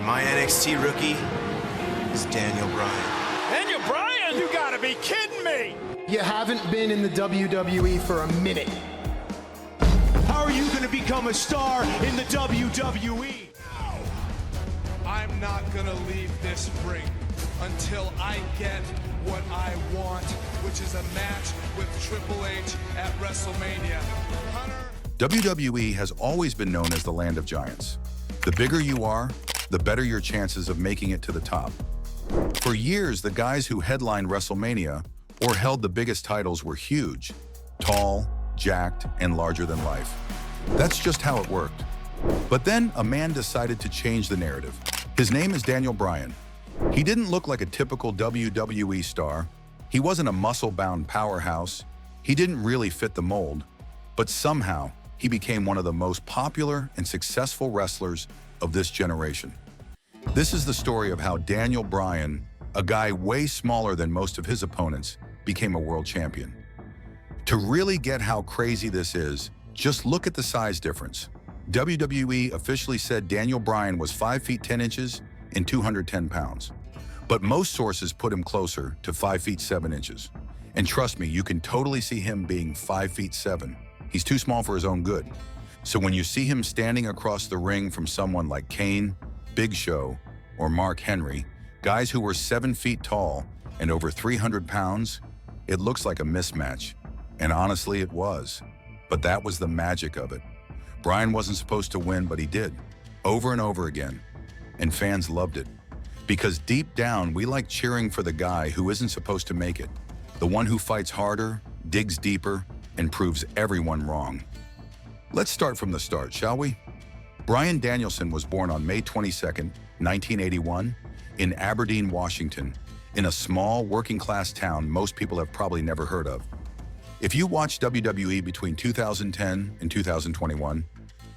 My NXT rookie is Daniel Bryan. Daniel Bryan? You gotta be kidding me! You haven't been in the WWE for a minute. How are you gonna become a star in the WWE? I'm not gonna leave this ring until I get what I want, which is a match with Triple H at WrestleMania. WWE has always been known as the land of giants. The bigger you are, the better your chances of making it to the top. For years, the guys who headlined WrestleMania or held the biggest titles were huge, tall, jacked, and larger than life. That's just how it worked. But then a man decided to change the narrative. His name is Daniel Bryan. He didn't look like a typical WWE star. He wasn't a muscle-bound powerhouse. He didn't really fit the mold. But somehow, he became one of the most popular and successful wrestlers of this generation. This is the story of how Daniel Bryan, a guy way smaller than most of his opponents, became a world champion. To really get how crazy this is, just look at the size difference. WWE officially said Daniel Bryan was 5 feet 10 inches and 210 pounds. But most sources put him closer to 5 feet 7 inches. And trust me, you can totally see him being 5 feet 7. He's too small for his own good. So when you see him standing across the ring from someone like Kane, Big Show, or Mark Henry, guys who were 7 feet tall and over 300 pounds, it looks like a mismatch. And honestly, it was. But that was the magic of it. Bryan wasn't supposed to win, but he did, over and over again. And fans loved it. Because deep down, we like cheering for the guy who isn't supposed to make it. The one who fights harder, digs deeper, and proves everyone wrong. Let's start from the start, shall we? Bryan Danielson was born on May 22nd, 1981, in Aberdeen, Washington, in a small working-class town most people have probably never heard of. If you watched WWE between 2010 and 2021,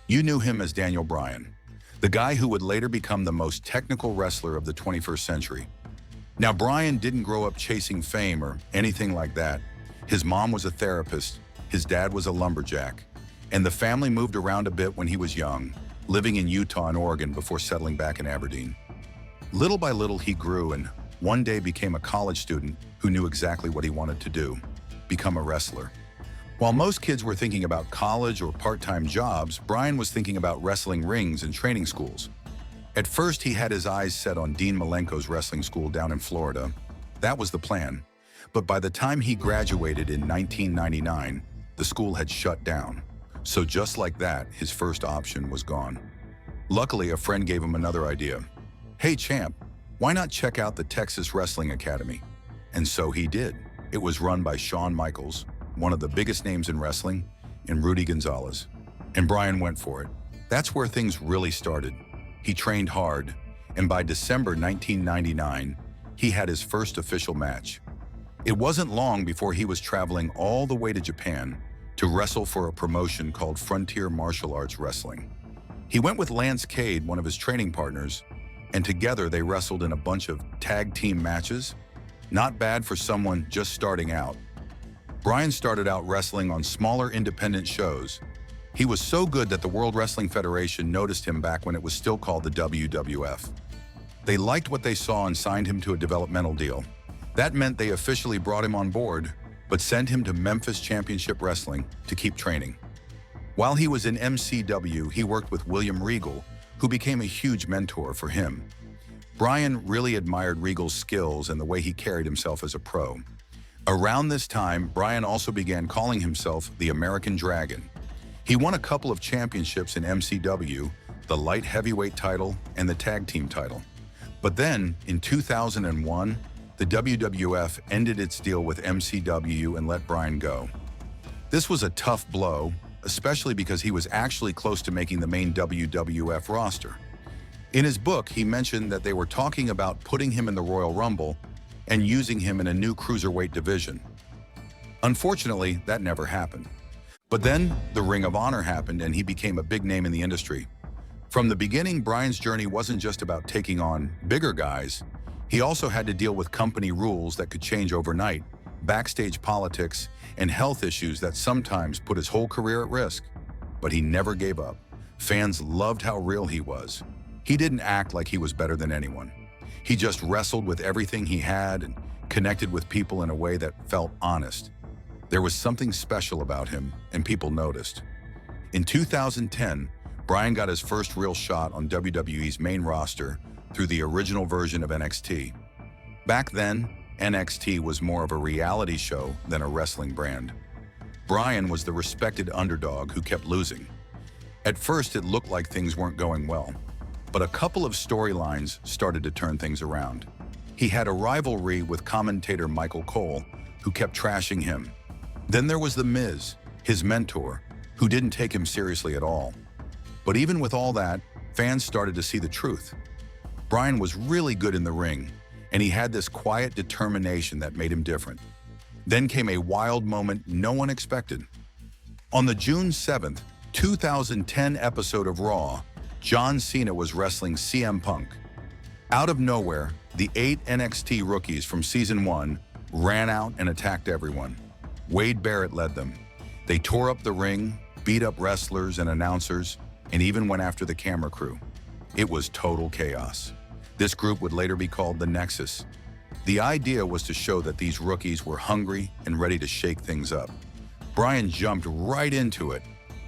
you knew him as Daniel Bryan, the guy who would later become the most technical wrestler of the 21st century. Now, Bryan didn't grow up chasing fame or anything like that. His mom was a therapist, his dad was a lumberjack, and the family moved around a bit when he was young, living in Utah and Oregon before settling back in Aberdeen. Little by little, he grew and one day became a college student who knew exactly what he wanted to do: become a wrestler. While most kids were thinking about college or part-time jobs, Bryan was thinking about wrestling rings and training schools. At first, he had his eyes set on Dean Malenko's wrestling school down in Florida. That was the plan. But by the time he graduated in 1999, the school had shut down. So just like that, his first option was gone. Luckily, a friend gave him another idea. Hey champ, why not check out the Texas Wrestling Academy? And so he did. It was run by Shawn Michaels, one of the biggest names in wrestling, and Rudy Gonzalez. And Bryan went for it. That's where things really started. He trained hard, and by December 1999, he had his first official match. It wasn't long before he was traveling all the way to Japan to wrestle for a promotion called Frontier Martial Arts Wrestling. He went with Lance Cade, one of his training partners, and together they wrestled in a bunch of tag team matches. Not bad for someone just starting out. Bryan started out wrestling on smaller independent shows. He was so good that the World Wrestling Federation noticed him back when it was still called the WWF. They liked what they saw and signed him to a developmental deal. That meant they officially brought him on board, but sent him to Memphis Championship Wrestling to keep training. While he was in MCW, he worked with William Regal, who became a huge mentor for him. Bryan really admired Regal's skills and the way he carried himself as a pro. Around this time, Bryan also began calling himself the American Dragon. He won a couple of championships in MCW, the light heavyweight title and the tag team title. But then, in 2001, the WWF ended its deal with MCW and let Bryan go. This was a tough blow, especially because he was actually close to making the main WWF roster. In his book, he mentioned that they were talking about putting him in the Royal Rumble and using him in a new cruiserweight division. Unfortunately, that never happened. But then, the Ring of Honor happened and he became a big name in the industry. From the beginning, Bryan's journey wasn't just about taking on bigger guys. He also had to deal with company rules that could change overnight, backstage politics, and health issues that sometimes put his whole career at risk. But he never gave up. Fans loved how real he was. He didn't act like he was better than anyone. He just wrestled with everything he had and connected with people in a way that felt honest. There was something special about him, and people noticed. In 2010, Bryan got his first real shot on WWE's main roster through the original version of NXT. Back then, NXT was more of a reality show than a wrestling brand. Bryan was the respected underdog who kept losing. At first, it looked like things weren't going well, but a couple of storylines started to turn things around. He had a rivalry with commentator Michael Cole, who kept trashing him. Then there was The Miz, his mentor, who didn't take him seriously at all. But even with all that, fans started to see the truth. Bryan was really good in the ring, and he had this quiet determination that made him different. Then came a wild moment no one expected. On the June 7th, 2010 episode of Raw, John Cena was wrestling CM Punk. Out of nowhere, the 8 NXT rookies from Season 1 ran out and attacked everyone. Wade Barrett led them. They tore up the ring, beat up wrestlers and announcers, and even went after the camera crew. It was total chaos. This group would later be called the Nexus. The idea was to show that these rookies were hungry and ready to shake things up. Bryan jumped right into it.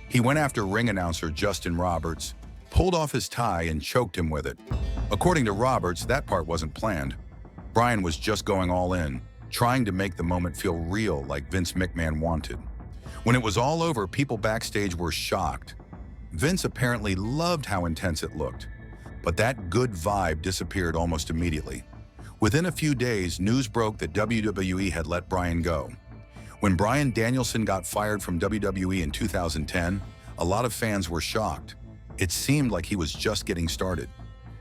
He went after ring announcer Justin Roberts, pulled off his tie and choked him with it. According to Roberts, that part wasn't planned. Bryan was just going all in, trying to make the moment feel real like Vince McMahon wanted. When it was all over, people backstage were shocked. Vince apparently loved how intense it looked, but that good vibe disappeared almost immediately. Within a few days, news broke that WWE had let Bryan go. When Bryan Danielson got fired from WWE in 2010, a lot of fans were shocked. It seemed like he was just getting started.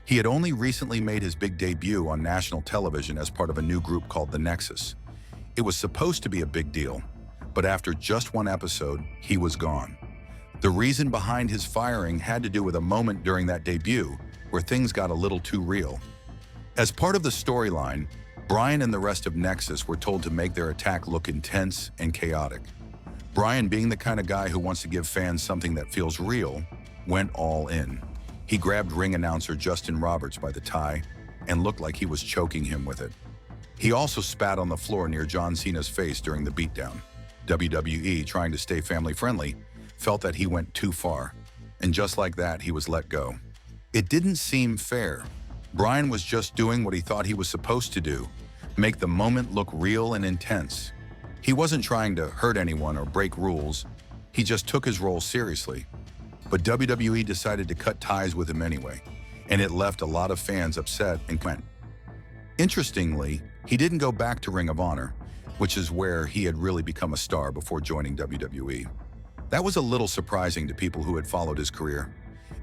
He had only recently made his big debut on national television as part of a new group called the Nexus. It was supposed to be a big deal, but after just one episode, he was gone. The reason behind his firing had to do with a moment during that debut where things got a little too real. As part of the storyline, Bryan and the rest of Nexus were told to make their attack look intense and chaotic. Bryan, being the kind of guy who wants to give fans something that feels real, went all in. He grabbed ring announcer Justin Roberts by the tie and looked like he was choking him with it. He also spat on the floor near John Cena's face during the beatdown. WWE, trying to stay family-friendly, felt that he went too far, and just like that, he was let go. It didn't seem fair. Bryan was just doing what he thought he was supposed to do, make the moment look real and intense. He wasn't trying to hurt anyone or break rules. He just took his role seriously. But WWE decided to cut ties with him anyway, and it left a lot of fans upset and went. Interestingly, he didn't go back to Ring of Honor, which is where he had really become a star before joining WWE. That was a little surprising to people who had followed his career.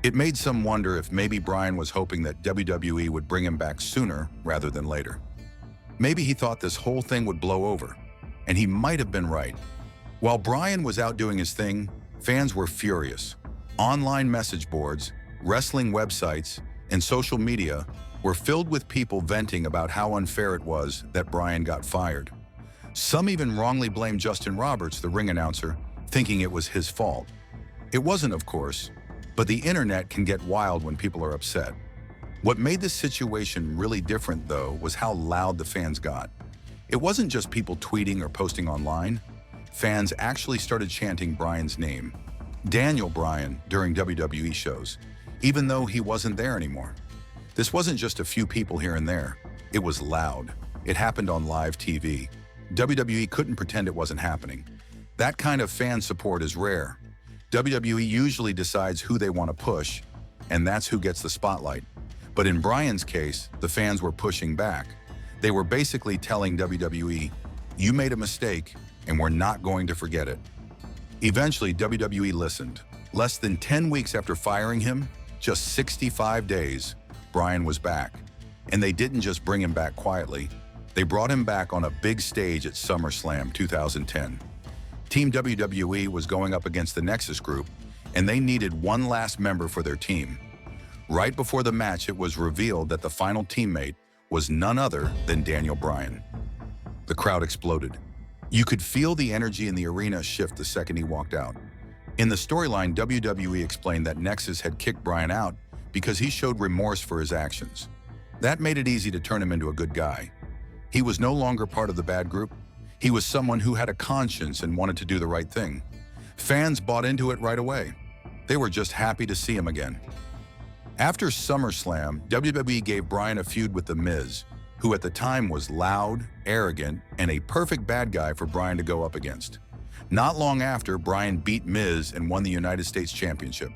It made some wonder if maybe Bryan was hoping that WWE would bring him back sooner rather than later. Maybe he thought this whole thing would blow over, and he might have been right. While Bryan was out doing his thing, fans were furious. Online message boards, wrestling websites, and social media were filled with people venting about how unfair it was that Bryan got fired. Some even wrongly blamed Justin Roberts, the ring announcer, thinking it was his fault. It wasn't, of course, but the internet can get wild when people are upset. What made this situation really different, though, was how loud the fans got. It wasn't just people tweeting or posting online. Fans actually started chanting Bryan's name, Daniel Bryan, during WWE shows, even though he wasn't there anymore. This wasn't just a few people here and there. It was loud. It happened on live TV. WWE couldn't pretend it wasn't happening. That kind of fan support is rare. WWE usually decides who they want to push, and that's who gets the spotlight. But in Bryan's case, the fans were pushing back. They were basically telling WWE, "You made a mistake, and we're not going to forget it." Eventually, WWE listened. Less than 10 weeks after firing him, just 65 days, Bryan was back. And they didn't just bring him back quietly. They brought him back on a big stage at SummerSlam 2010. Team WWE was going up against the Nexus group, and they needed one last member for their team. Right before the match, it was revealed that the final teammate was none other than Daniel Bryan. The crowd exploded. You could feel the energy in the arena shift the second he walked out. In the storyline, WWE explained that Nexus had kicked Bryan out because he showed remorse for his actions. That made it easy to turn him into a good guy. He was no longer part of the bad group. He was someone who had a conscience and wanted to do the right thing. Fans bought into it right away. They were just happy to see him again. After SummerSlam, WWE gave Bryan a feud with The Miz, who at the time was loud, arrogant, and a perfect bad guy for Bryan to go up against. Not long after, Bryan beat Miz and won the United States Championship.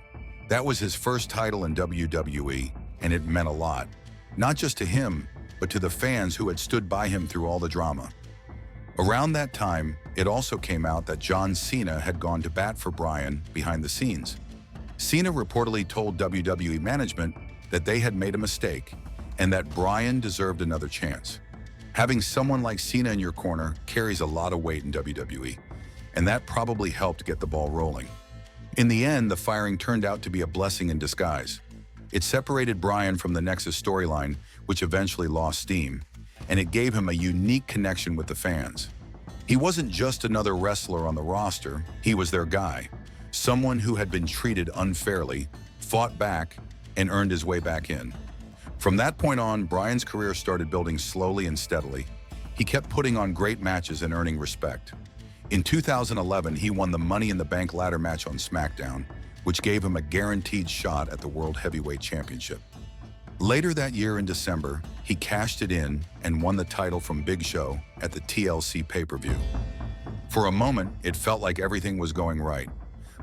That was his first title in WWE, and it meant a lot. Not just to him, but to the fans who had stood by him through all the drama. Around that time, it also came out that John Cena had gone to bat for Bryan behind the scenes. Cena reportedly told WWE management that they had made a mistake and that Bryan deserved another chance. Having someone like Cena in your corner carries a lot of weight in WWE, and that probably helped get the ball rolling. In the end, the firing turned out to be a blessing in disguise. It separated Bryan from the Nexus storyline, which eventually lost steam, and it gave him a unique connection with the fans. He wasn't just another wrestler on the roster, he was their guy. Someone who had been treated unfairly, fought back, and earned his way back in. From that point on, Bryan's career started building slowly and steadily. He kept putting on great matches and earning respect. In 2011, he won the Money in the Bank ladder match on SmackDown, which gave him a guaranteed shot at the World Heavyweight Championship. Later that year in December, he cashed it in and won the title from Big Show at the TLC pay-per-view. For a moment, it felt like everything was going right.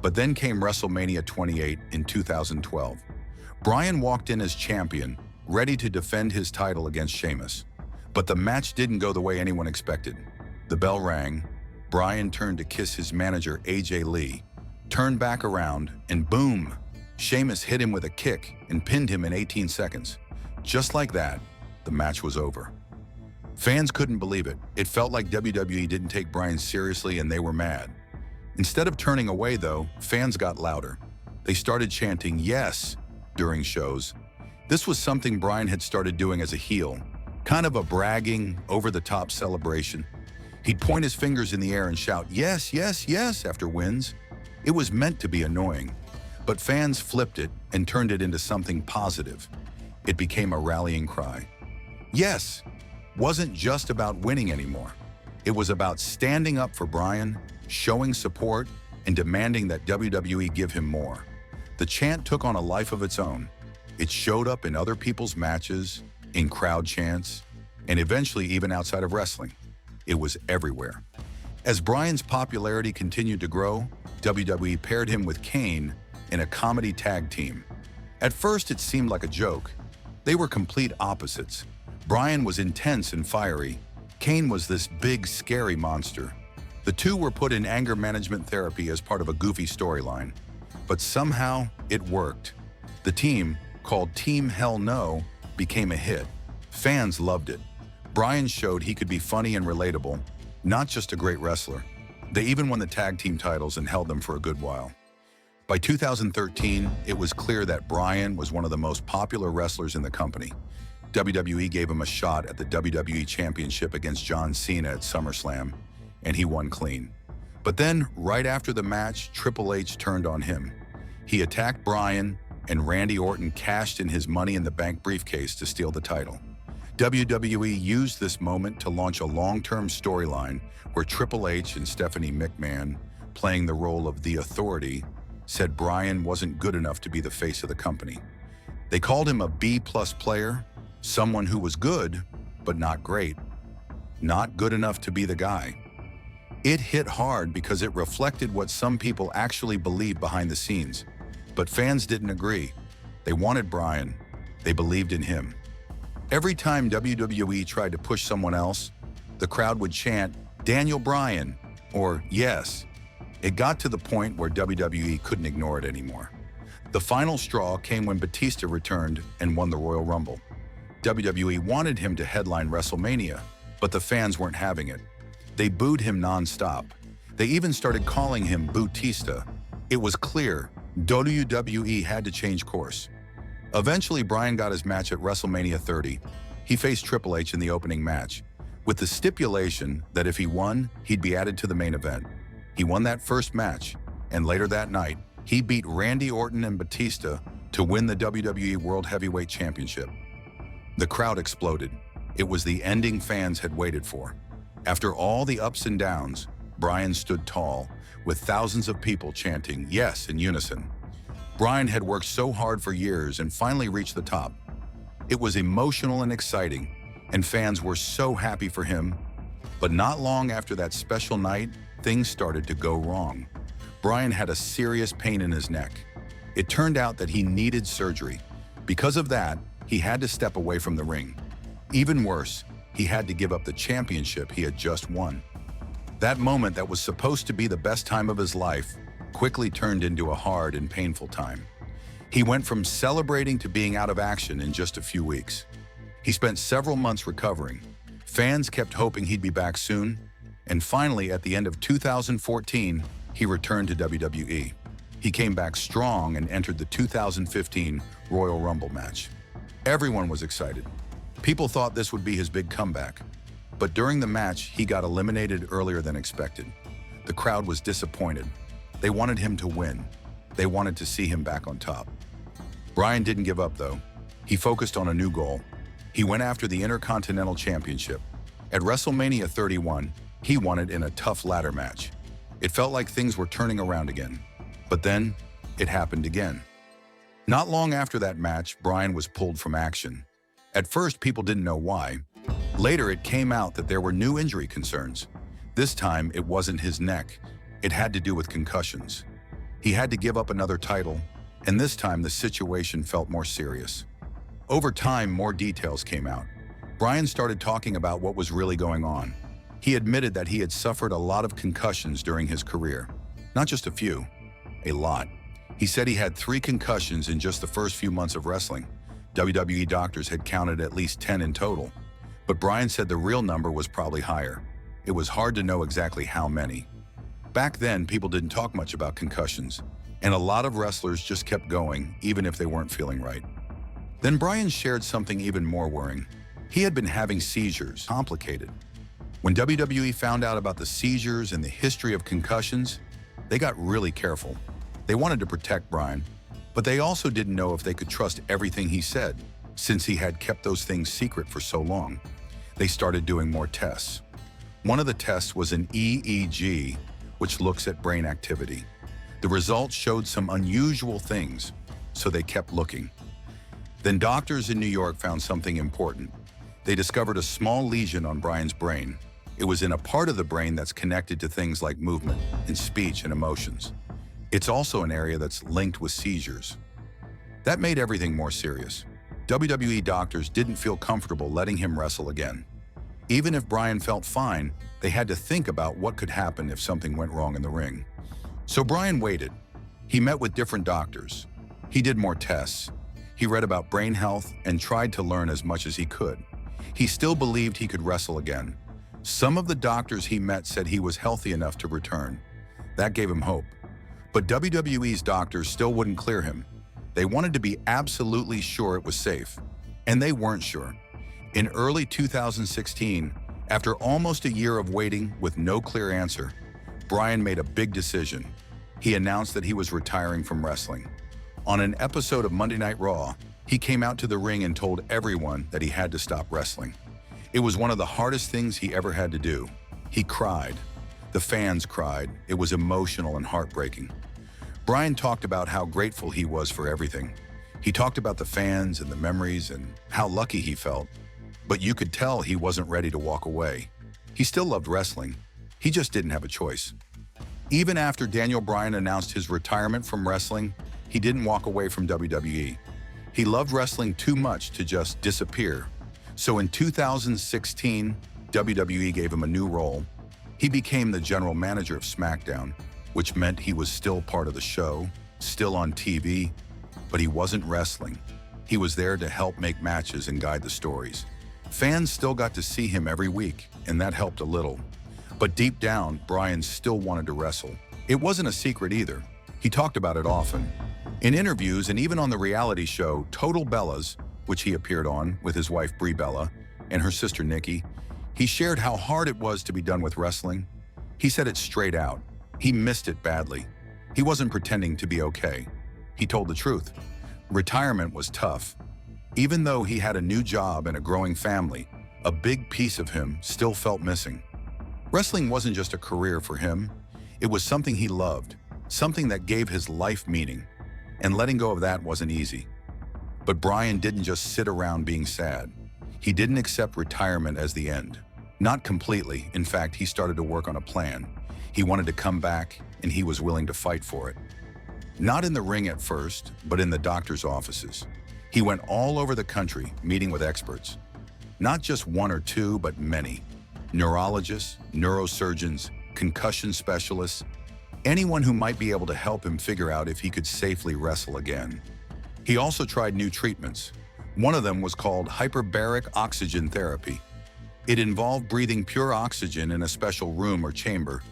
But then came WrestleMania 28 in 2012. Bryan walked in as champion, ready to defend his title against Sheamus. But the match didn't go the way anyone expected. The bell rang, Bryan turned to kiss his manager AJ Lee, turned back around, and boom! Sheamus hit him with a kick and pinned him in 18 seconds. Just like that, the match was over. Fans couldn't believe it. It felt like WWE didn't take Bryan seriously and they were mad. Instead of turning away though, fans got louder. They started chanting "yes" during shows. This was something Bryan had started doing as a heel, kind of a bragging, over-the-top celebration. He'd point his fingers in the air and shout "yes, yes, yes" after wins. It was meant to be annoying, but fans flipped it and turned it into something positive. It became a rallying cry. Yes wasn't just about winning anymore. It was about standing up for Bryan, showing support, and demanding that WWE give him more. The chant took on a life of its own. It showed up in other people's matches, in crowd chants, and eventually even outside of wrestling. It was everywhere. As Bryan's popularity continued to grow, WWE paired him with Kane in a comedy tag team. At first, it seemed like a joke. They were complete opposites. Bryan was intense and fiery. Kane was this big, scary monster. The two were put in anger management therapy as part of a goofy storyline. But somehow, it worked. The team, called Team Hell No, became a hit. Fans loved it. Bryan showed he could be funny and relatable, not just a great wrestler. They even won the tag team titles and held them for a good while. By 2013, it was clear that Bryan was one of the most popular wrestlers in the company. WWE gave him a shot at the WWE Championship against John Cena at SummerSlam, and he won clean. But then, right after the match, Triple H turned on him. He attacked Bryan, and Randy Orton cashed in his Money in the Bank briefcase to steal the title. WWE used this moment to launch a long-term storyline where Triple H and Stephanie McMahon, playing the role of the Authority, said Bryan wasn't good enough to be the face of the company. They called him a B-plus player, someone who was good, but not great. Not good enough to be the guy. It hit hard because it reflected what some people actually believed behind the scenes. But fans didn't agree. They wanted Bryan. They believed in him. Every time WWE tried to push someone else, the crowd would chant, "Daniel Bryan," or "yes." It got to the point where WWE couldn't ignore it anymore. The final straw came when Batista returned and won the Royal Rumble. WWE wanted him to headline WrestleMania, but the fans weren't having it. They booed him non-stop. They even started calling him Bootista. It was clear WWE had to change course. Eventually, Bryan got his match at WrestleMania 30. He faced Triple H in the opening match, with the stipulation that if he won, he'd be added to the main event. He won that first match, and later that night, he beat Randy Orton and Batista to win the WWE World Heavyweight Championship. The crowd exploded. It was the ending fans had waited for. After all the ups and downs, Bryan stood tall, with thousands of people chanting yes in unison. Bryan had worked so hard for years and finally reached the top. It was emotional and exciting, and fans were so happy for him. But not long after that special night, things started to go wrong. Bryan had a serious pain in his neck. It turned out that he needed surgery. Because of that, he had to step away from the ring. Even worse, he had to give up the championship he had just won. That moment that was supposed to be the best time of his life quickly turned into a hard and painful time. He went from celebrating to being out of action in just a few weeks. He spent several months recovering. Fans kept hoping he'd be back soon, and finally, at the end of 2014, he returned to WWE. He came back strong and entered the 2015 Royal Rumble match. Everyone was excited. People thought this would be his big comeback. But during the match, he got eliminated earlier than expected. The crowd was disappointed. They wanted him to win. They wanted to see him back on top. Bryan didn't give up, though. He focused on a new goal. He went after the Intercontinental Championship. At WrestleMania 31, he won it in a tough ladder match. It felt like things were turning around again. But then, it happened again. Not long after that match, Bryan was pulled from action. At first, people didn't know why. Later, it came out that there were new injury concerns. This time, it wasn't his neck. It had to do with concussions. He had to give up another title, and this time the situation felt more serious. Over time, more details came out. Bryan started talking about what was really going on. He admitted that he had suffered a lot of concussions during his career. Not just a few, a lot. He said he had 3 concussions in just the first few months of wrestling. WWE doctors had counted at least 10 in total. But Bryan said the real number was probably higher. It was hard to know exactly how many. Back then, people didn't talk much about concussions, and a lot of wrestlers just kept going, even if they weren't feeling right. Then Bryan shared something even more worrying. He had been having seizures, complicated. When WWE found out about the seizures and the history of concussions, they got really careful. They wanted to protect Bryan, but they also didn't know if they could trust everything he said, since he had kept those things secret for so long. They started doing more tests. One of the tests was an EEG, which looks at brain activity. The results showed some unusual things, so they kept looking. Then doctors in New York found something important. They discovered a small lesion on Bryan's brain. It was in a part of the brain that's connected to things like movement and speech and emotions. It's also an area that's linked with seizures. That made everything more serious. WWE doctors didn't feel comfortable letting him wrestle again. Even if Bryan felt fine, they had to think about what could happen if something went wrong in the ring. So Bryan waited. He met with different doctors. He did more tests. He read about brain health and tried to learn as much as he could. He still believed he could wrestle again. Some of the doctors he met said he was healthy enough to return. That gave him hope. But WWE's doctors still wouldn't clear him. They wanted to be absolutely sure it was safe. And they weren't sure. In early 2016, after almost a year of waiting with no clear answer, Bryan made a big decision. He announced that he was retiring from wrestling. On an episode of Monday Night Raw, he came out to the ring and told everyone that he had to stop wrestling. It was one of the hardest things he ever had to do. He cried. The fans cried. It was emotional and heartbreaking. Bryan talked about how grateful he was for everything. He talked about the fans and the memories and how lucky he felt. But you could tell he wasn't ready to walk away. He still loved wrestling. He just didn't have a choice. Even after Daniel Bryan announced his retirement from wrestling, he didn't walk away from WWE. He loved wrestling too much to just disappear. So in 2016, WWE gave him a new role. He became the general manager of SmackDown, which meant he was still part of the show, still on TV, but he wasn't wrestling. He was there to help make matches and guide the stories. Fans still got to see him every week, and that helped a little. But deep down, Bryan still wanted to wrestle. It wasn't a secret either. He talked about it often. In interviews and even on the reality show Total Bellas, which he appeared on with his wife Brie Bella and her sister Nikki, he shared how hard it was to be done with wrestling. He said it straight out. He missed it badly. He wasn't pretending to be okay. He told the truth. Retirement was tough. Even though he had a new job and a growing family, a big piece of him still felt missing. Wrestling wasn't just a career for him. It was something he loved, something that gave his life meaning. And letting go of that wasn't easy. But Bryan didn't just sit around being sad. He didn't accept retirement as the end. Not completely. In fact, he started to work on a plan. He wanted to come back, and he was willing to fight for it. Not in the ring at first, but in the doctor's offices. He went all over the country, meeting with experts. Not just one or two, but many. Neurologists, neurosurgeons, concussion specialists, anyone who might be able to help him figure out if he could safely wrestle again. He also tried new treatments. One of them was called hyperbaric oxygen therapy. It involved breathing pure oxygen in a special room or chamber,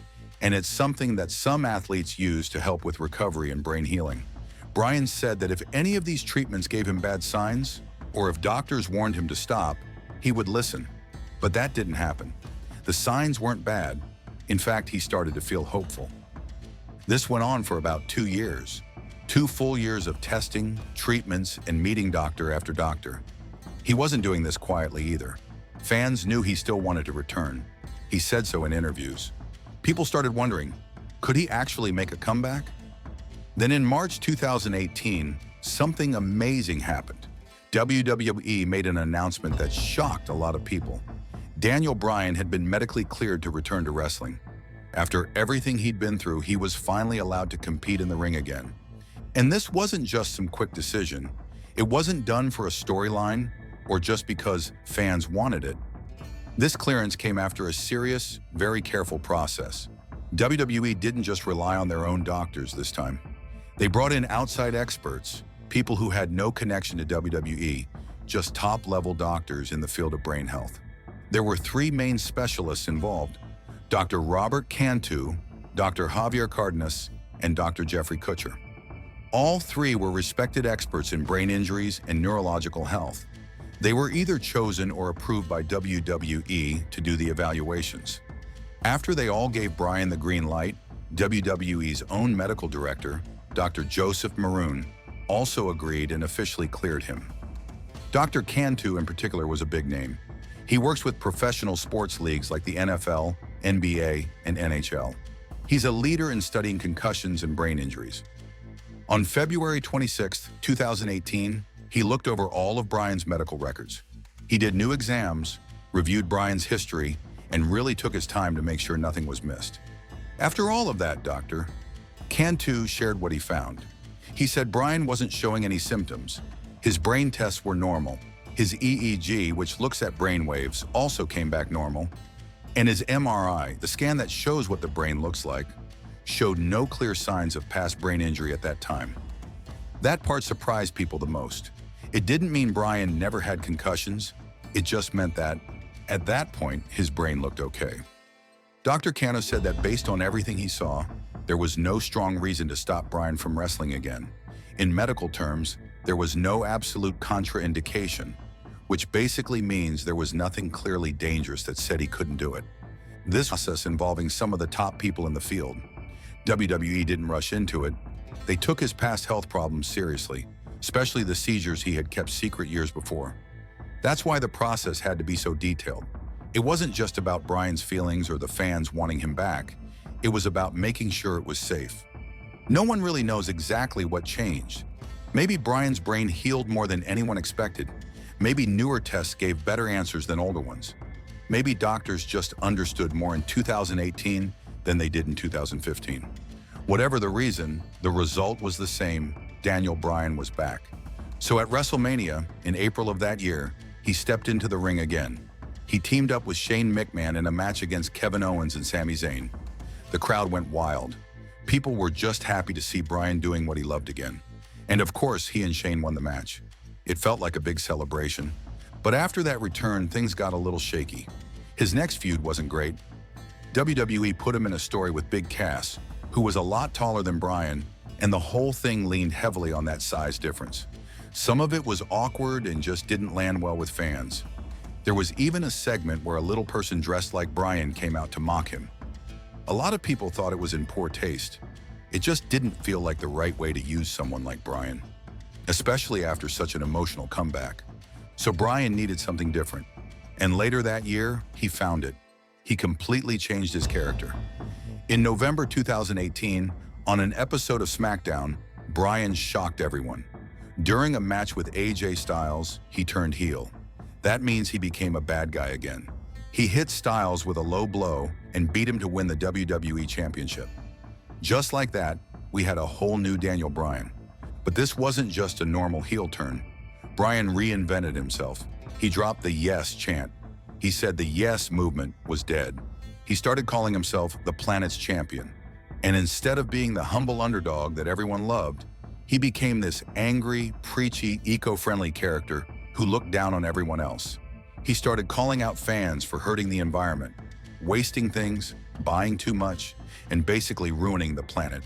and it's something that some athletes use to help with recovery and brain healing. Bryan said that if any of these treatments gave him bad signs, or if doctors warned him to stop, he would listen. But that didn't happen. The signs weren't bad. In fact, he started to feel hopeful. This went on for about 2 years. 2 full years of testing, treatments, and meeting doctor after doctor. He wasn't doing this quietly either. Fans knew he still wanted to return. He said so in interviews. People started wondering, could he actually make a comeback? Then in March 2018, something amazing happened. WWE made an announcement that shocked a lot of people. Daniel Bryan had been medically cleared to return to wrestling. After everything he'd been through, he was finally allowed to compete in the ring again. And this wasn't just some quick decision. It wasn't done for a storyline or just because fans wanted it. This clearance came after a serious, very careful process. WWE didn't just rely on their own doctors this time. They brought in outside experts, people who had no connection to WWE, just top-level doctors in the field of brain health. There were 3 main specialists involved: Dr. Robert Cantu, Dr. Javier Cardenas, and Dr. Jeffrey Kutcher. All 3 were respected experts in brain injuries and neurological health. They were either chosen or approved by WWE to do the evaluations. After they all gave Bryan the green light, WWE's own medical director, Dr. Joseph Maroon, also agreed and officially cleared him. Dr. Cantu in particular was a big name. He works with professional sports leagues like the NFL, NBA, and NHL. He's a leader in studying concussions and brain injuries. On February 26, 2018, he looked over all of Bryan's medical records. He did new exams, reviewed Bryan's history, and really took his time to make sure nothing was missed. After all of that, Dr. Cantu shared what he found. He said Bryan wasn't showing any symptoms. His brain tests were normal. His EEG, which looks at brain waves, also came back normal. And his MRI, the scan that shows what the brain looks like, showed no clear signs of past brain injury at that time. That part surprised people the most. It didn't mean Bryan never had concussions. It just meant that, at that point, his brain looked okay. Dr. Cantu said that based on everything he saw, there was no strong reason to stop Bryan from wrestling again. In medical terms, there was no absolute contraindication, which basically means there was nothing clearly dangerous that said he couldn't do it. This process involving some of the top people in the field. WWE didn't rush into it. They took his past health problems seriously, especially the seizures he had kept secret years before. That's why the process had to be so detailed. It wasn't just about Bryan's feelings or the fans wanting him back. It was about making sure it was safe. No one really knows exactly what changed. Maybe Bryan's brain healed more than anyone expected. Maybe newer tests gave better answers than older ones. Maybe doctors just understood more in 2018 than they did in 2015. Whatever the reason, the result was the same. Daniel Bryan was back. So at WrestleMania, in April of that year, he stepped into the ring again. He teamed up with Shane McMahon in a match against Kevin Owens and Sami Zayn. The crowd went wild. People were just happy to see Bryan doing what he loved again. And of course, he and Shane won the match. It felt like a big celebration. But after that return, things got a little shaky. His next feud wasn't great. WWE put him in a story with Big Cass, who was a lot taller than Bryan, and the whole thing leaned heavily on that size difference. Some of it was awkward and just didn't land well with fans. There was even a segment where a little person dressed like Bryan came out to mock him. A lot of people thought it was in poor taste. It just didn't feel like the right way to use someone like Bryan. especially after such an emotional comeback. So Bryan needed something different. And later that year, he found it. He completely changed his character. In November 2018, on an episode of SmackDown, Bryan shocked everyone. During a match with AJ Styles, he turned heel. That means he became a bad guy again. He hit Styles with a low blow and beat him to win the WWE Championship. Just like that, we had a whole new Daniel Bryan. But this wasn't just a normal heel turn. Bryan reinvented himself. He dropped the yes chant. He said the yes movement was dead. He started calling himself the planet's champion. And instead of being the humble underdog that everyone loved, he became this angry, preachy, eco-friendly character who looked down on everyone else. He started calling out fans for hurting the environment, wasting things, buying too much, and basically ruining the planet.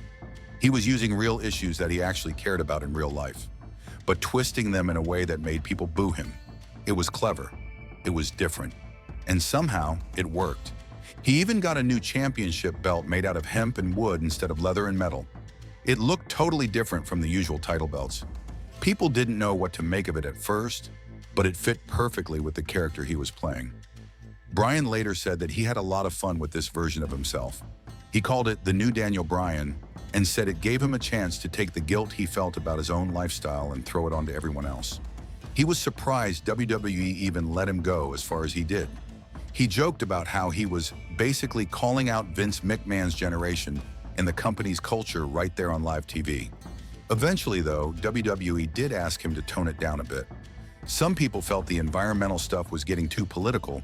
He was using real issues that he actually cared about in real life, but twisting them in a way that made people boo him. It was clever. It was different. And somehow, it worked. He even got a new championship belt made out of hemp and wood instead of leather and metal. It looked totally different from the usual title belts. People didn't know what to make of it at first, but it fit perfectly with the character he was playing. Bryan later said that he had a lot of fun with this version of himself. He called it the new Daniel Bryan and said it gave him a chance to take the guilt he felt about his own lifestyle and throw it onto everyone else. He was surprised WWE even let him go as far as he did. He joked about how he was basically calling out Vince McMahon's generation and the company's culture right there on live TV. Eventually, though, WWE did ask him to tone it down a bit. Some people felt the environmental stuff was getting too political,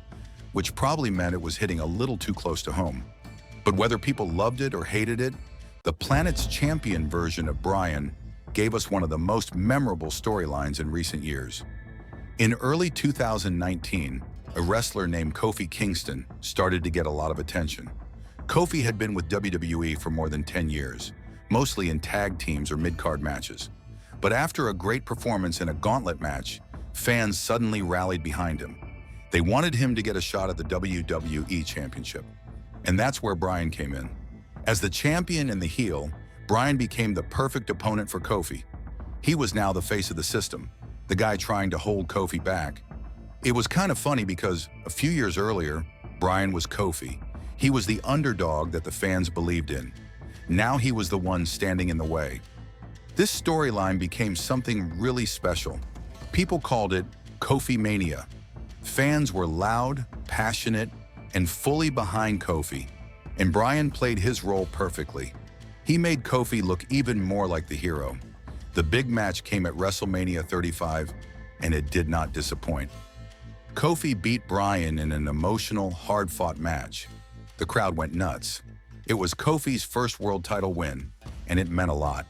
which probably meant it was hitting a little too close to home. But whether people loved it or hated it, the planet's champion version of Bryan gave us one of the most memorable storylines in recent years. In early 2019, a wrestler named Kofi Kingston started to get a lot of attention. Kofi had been with WWE for more than 10 years, mostly in tag teams or mid-card matches. But after a great performance in a gauntlet match, fans suddenly rallied behind him. They wanted him to get a shot at the WWE Championship. And that's where Bryan came in. As the champion and the heel, Bryan became the perfect opponent for Kofi. He was now the face of the system, the guy trying to hold Kofi back. It was kind of funny because a few years earlier, Bryan was Kofi. He was the underdog that the fans believed in. Now he was the one standing in the way. This storyline became something really special. People called it Kofi Mania. Fans were loud, passionate, and fully behind Kofi, and Bryan played his role perfectly. He made Kofi look even more like the hero. The big match came at WrestleMania 35, and it did not disappoint. Kofi beat Bryan in an emotional, hard-fought match. The crowd went nuts. It was Kofi's first world title win, and it meant a lot.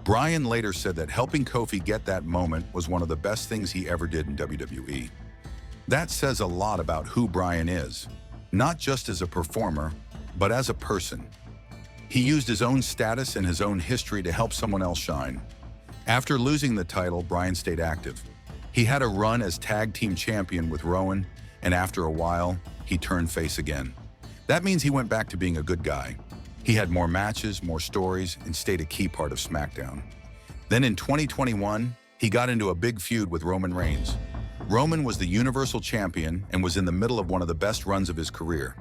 Bryan later said that helping Kofi get that moment was one of the best things he ever did in WWE. That says a lot about who Bryan is, not just as a performer, but as a person. He used his own status and his own history to help someone else shine. After losing the title, Bryan stayed active. He had a run as tag team champion with Rowan, and after a while, he turned face again. That means he went back to being a good guy. He had more matches, more stories, and stayed a key part of SmackDown. Then in 2021, he got into a big feud with Roman Reigns. Roman was the Universal Champion and was in the middle of one of the best runs of his career.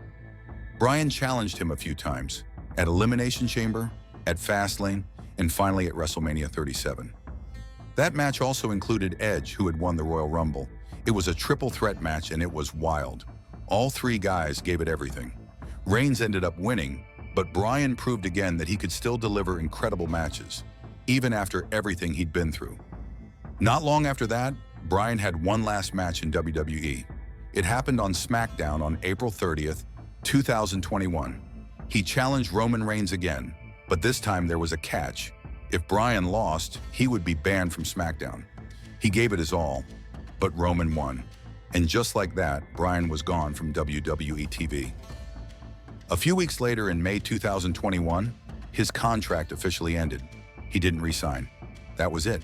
Bryan challenged him a few times, at Elimination Chamber, at Fastlane, and finally at WrestleMania 37. That match also included Edge, who had won the Royal Rumble. It was a triple threat match and it was wild. All three guys gave it everything. Reigns ended up winning, but Bryan proved again that he could still deliver incredible matches, even after everything he'd been through. Not long after that, Bryan had one last match in WWE. It happened on SmackDown on April 30th, 2021. He challenged Roman Reigns again, but this time there was a catch. If Bryan lost, he would be banned from SmackDown. He gave it his all, but Roman won. And just like that, Bryan was gone from WWE TV. A few weeks later in May 2021, his contract officially ended. He didn't re-sign. That was it.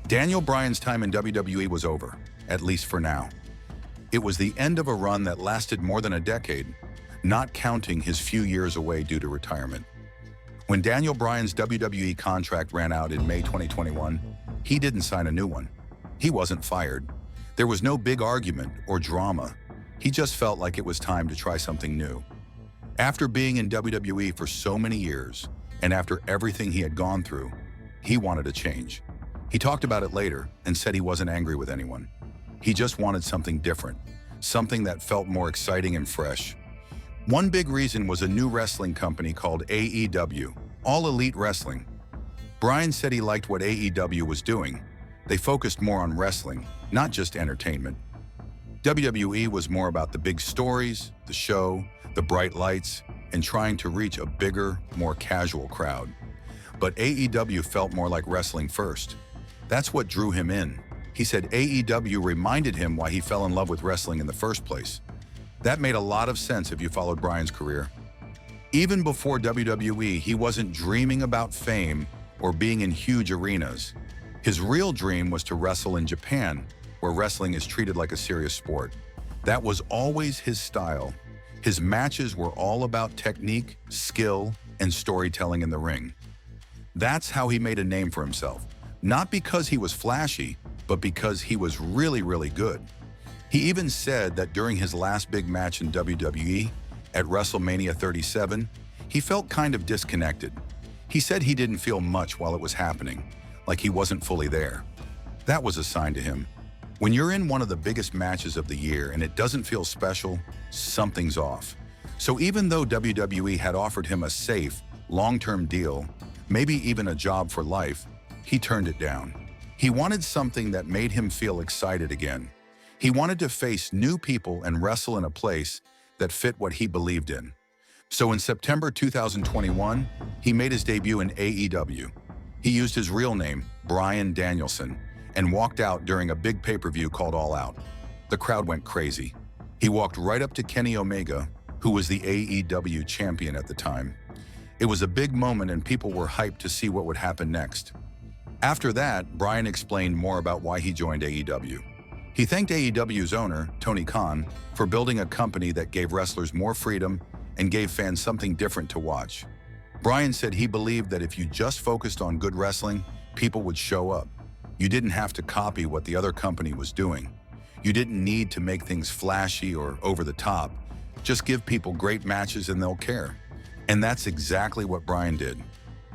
Daniel Bryan's time in WWE was over, at least for now. It was the end of a run that lasted more than a decade, not counting his few years away due to retirement. When Daniel Bryan's WWE contract ran out in May 2021, he didn't sign a new one. He wasn't fired. There was no big argument or drama. He just felt like it was time to try something new. After being in WWE for so many years, and after everything he had gone through, he wanted a change. He talked about it later and said he wasn't angry with anyone. He just wanted something different, something that felt more exciting and fresh. One big reason was a new wrestling company called AEW, All Elite Wrestling. Bryan said he liked what AEW was doing. They focused more on wrestling, not just entertainment. WWE was more about the big stories, the show, the bright lights, and trying to reach a bigger, more casual crowd. But AEW felt more like wrestling first. That's what drew him in. He said AEW reminded him why he fell in love with wrestling in the first place. That made a lot of sense if you followed Bryan's career. Even before WWE, he wasn't dreaming about fame or being in huge arenas. His real dream was to wrestle in Japan, where wrestling is treated like a serious sport. That was always his style. His matches were all about technique, skill, and storytelling in the ring. That's how he made a name for himself. Not because he was flashy, but because he was really, really good. He even said that during his last big match in WWE, at WrestleMania 37, he felt kind of disconnected. He said he didn't feel much while it was happening, like he wasn't fully there. That was a sign to him. When you're in one of the biggest matches of the year and it doesn't feel special, something's off. So even though WWE had offered him a safe, long-term deal, maybe even a job for life, he turned it down. He wanted something that made him feel excited again. He wanted to face new people and wrestle in a place that fit what he believed in. So in September 2021, he made his debut in AEW. He used his real name, Bryan Danielson, and walked out during a big pay-per-view called All Out. The crowd went crazy. He walked right up to Kenny Omega, who was the AEW champion at the time. It was a big moment and people were hyped to see what would happen next. After that, Bryan explained more about why he joined AEW. He thanked AEW's owner, Tony Khan, for building a company that gave wrestlers more freedom and gave fans something different to watch. Bryan said he believed that if you just focused on good wrestling, people would show up. You didn't have to copy what the other company was doing. You didn't need to make things flashy or over the top. Just give people great matches and they'll care. And that's exactly what Bryan did.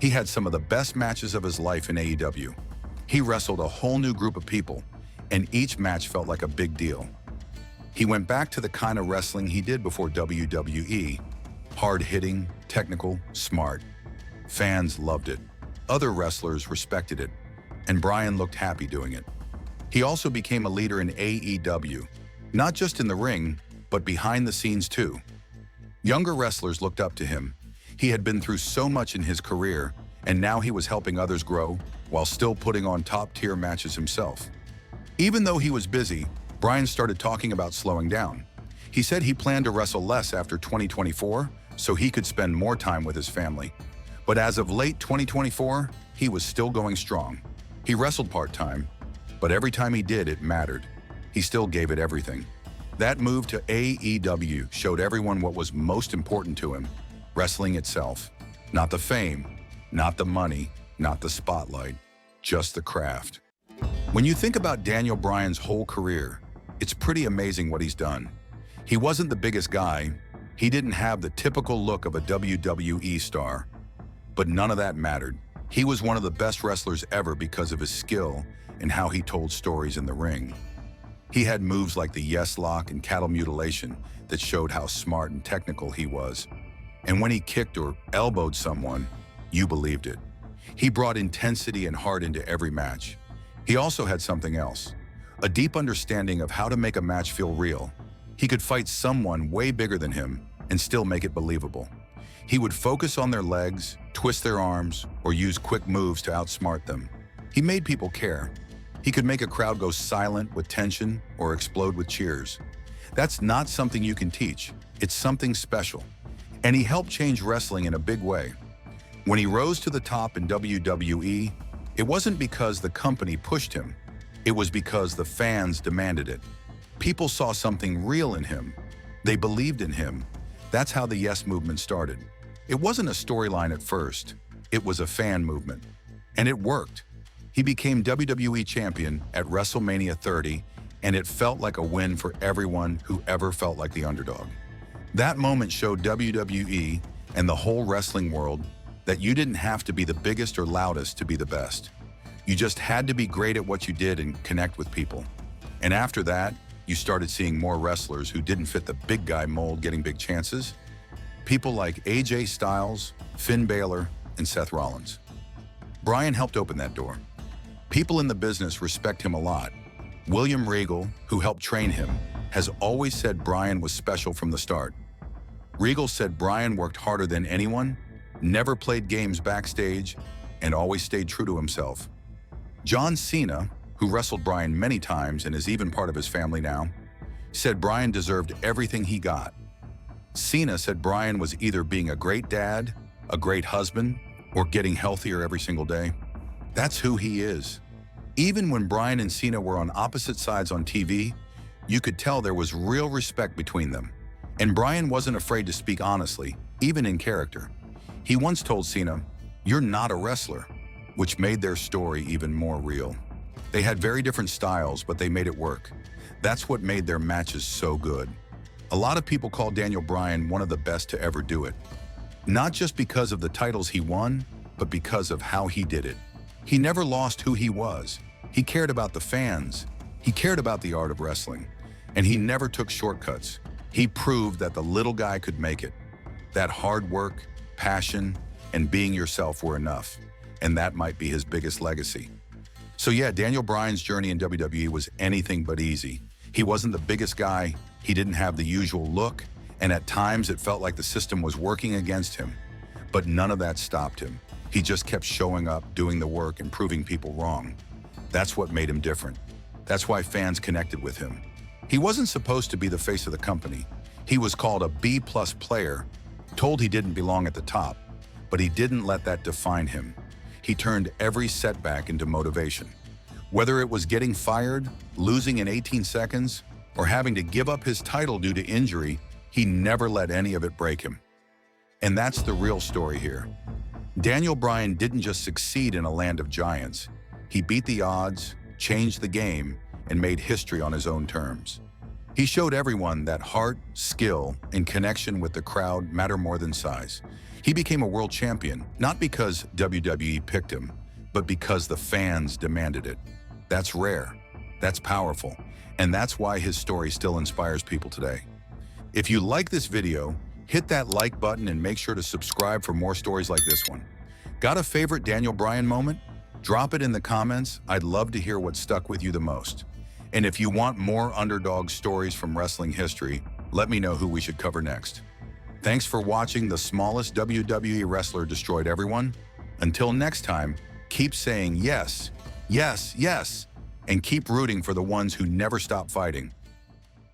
He had some of the best matches of his life in AEW. He wrestled a whole new group of people, and each match felt like a big deal. He went back to the kind of wrestling he did before WWE. Hard-hitting, technical, smart. Fans loved it. Other wrestlers respected it, and Bryan looked happy doing it. He also became a leader in AEW, not just in the ring, but behind the scenes too. Younger wrestlers looked up to him. He had been through so much in his career, and now he was helping others grow while still putting on top-tier matches himself. Even though he was busy, Bryan started talking about slowing down. He said he planned to wrestle less after 2024 so he could spend more time with his family. But as of late 2024, he was still going strong. He wrestled part-time, but every time he did, it mattered. He still gave it everything. That move to AEW showed everyone what was most important to him: wrestling itself. Not the fame, not the money, not the spotlight, just the craft. When you think about Daniel Bryan's whole career, it's pretty amazing what he's done. He wasn't the biggest guy. He didn't have the typical look of a WWE star. But none of that mattered. He was one of the best wrestlers ever because of his skill and how he told stories in the ring. He had moves like the yes lock and cattle mutilation that showed how smart and technical he was. And when he kicked or elbowed someone, you believed it. He brought intensity and heart into every match. He also had something else: a deep understanding of how to make a match feel real. He could fight someone way bigger than him and still make it believable. He would focus on their legs, twist their arms, or use quick moves to outsmart them. He made people care. He could make a crowd go silent with tension or explode with cheers. That's not something you can teach. It's something special. And he helped change wrestling in a big way. When he rose to the top in WWE, it wasn't because the company pushed him. It was because the fans demanded it. People saw something real in him. They believed in him. That's how the Yes movement started. It wasn't a storyline at first. It was a fan movement. And it worked. He became WWE Champion at WrestleMania 30, and it felt like a win for everyone who ever felt like the underdog. That moment showed WWE and the whole wrestling world that you didn't have to be the biggest or loudest to be the best. You just had to be great at what you did and connect with people. And after that, you started seeing more wrestlers who didn't fit the big guy mold getting big chances. People like AJ Styles, Finn Balor, and Seth Rollins. Bryan helped open that door. People in the business respect him a lot. William Regal, who helped train him, has always said Bryan was special from the start. Regal said Bryan worked harder than anyone, never played games backstage, and always stayed true to himself. John Cena, who wrestled Bryan many times and is even part of his family now, said Bryan deserved everything he got. Cena said Bryan was either being a great dad, a great husband, or getting healthier every single day. That's who he is. Even when Bryan and Cena were on opposite sides on TV, you could tell there was real respect between them. And Bryan wasn't afraid to speak honestly, even in character. He once told Cena, "You're not a wrestler," which made their story even more real. They had very different styles, but they made it work. That's what made their matches so good. A lot of people call Daniel Bryan one of the best to ever do it. Not just because of the titles he won, but because of how he did it. He never lost who he was. He cared about the fans. He cared about the art of wrestling. And he never took shortcuts. He proved that the little guy could make it. That hard work, passion, and being yourself were enough. And that might be his biggest legacy. So yeah, Daniel Bryan's journey in WWE was anything but easy. He wasn't the biggest guy, he didn't have the usual look, and at times it felt like the system was working against him. But none of that stopped him. He just kept showing up, doing the work, and proving people wrong. That's what made him different. That's why fans connected with him. He wasn't supposed to be the face of the company. He was called a B-plus player, told he didn't belong at the top, but he didn't let that define him. He turned every setback into motivation. Whether it was getting fired, losing in 18 seconds, or having to give up his title due to injury, he never let any of it break him. And that's the real story here. Daniel Bryan didn't just succeed in a land of giants. He beat the odds, changed the game, and made history on his own terms. He showed everyone that heart, skill, and connection with the crowd matter more than size. He became a world champion, not because WWE picked him, but because the fans demanded it. That's rare, that's powerful, and that's why his story still inspires people today. If you like this video, hit that like button and make sure to subscribe for more stories like this one. Got a favorite Daniel Bryan moment? Drop it in the comments. I'd love to hear what stuck with you the most. And if you want more underdog stories from wrestling history, let me know who we should cover next. Thanks for watching. The smallest WWE wrestler destroyed everyone. Until next time, keep saying yes, yes, yes, and keep rooting for the ones who never stop fighting.